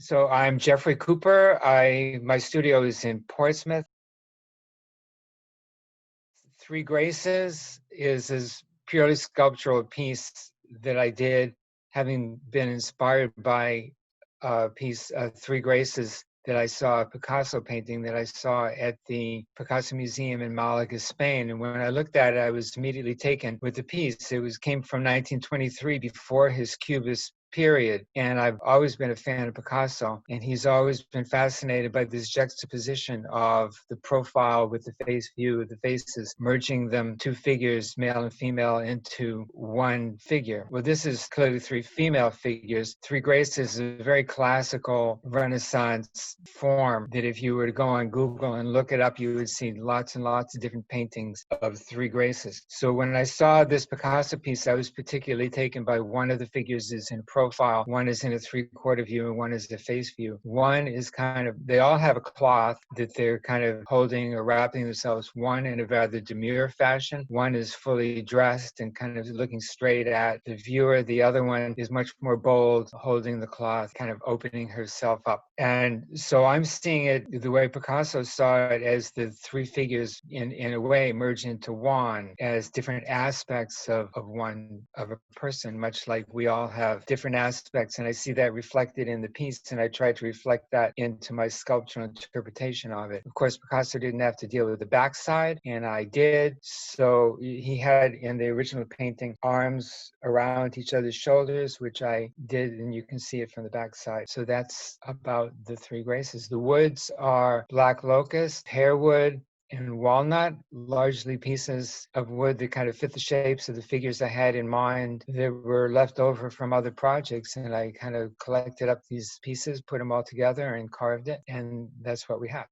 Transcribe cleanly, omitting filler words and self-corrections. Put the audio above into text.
So I'm Jeffrey Cooper. My studio is in Portsmouth. Three Graces is purely sculptural piece that I did, having been inspired by a piece, Three Graces, that I saw, a Picasso painting that I saw at the Picasso Museum in Malaga, Spain. And when I looked at it, I was immediately taken with the piece. Came from 1923, before his Cubist period. And I've always been a fan of Picasso, and he's always been fascinated by this juxtaposition of the profile with the face view of the faces, merging them, two figures, male and female, into one figure. Well, this is clearly three female figures. Three Graces is a very classical Renaissance form that if you were to go on Google and look it up, you would see lots and lots of different paintings of Three Graces. So when I saw this Picasso piece, I was particularly taken by one of the figures is in profile, one is in a three-quarter view, and one is the face view. One is they all have a cloth that they're kind of holding or wrapping themselves, one in a rather demure fashion. One is fully dressed and kind of looking straight at the viewer. The other one is much more bold, holding the cloth, kind of opening herself up. And so I'm seeing it the way Picasso saw it, as the three figures in a way merge into one, as different aspects of a person, much like we all have different aspects. And I see that reflected in the piece, and I try to reflect that into my sculptural interpretation of it. Of course, Picasso didn't have to deal with the backside, and I did. So he had, in the original painting, arms around each other's shoulders, which I did, and you can see it from the backside. So that's about the Three Graces. The woods are black locust, pearwood, and walnut, largely pieces of wood that kind of fit the shapes of the figures I had in mind that were left over from other projects. And I kind of collected up these pieces, put them all together, and carved it. And that's what we have.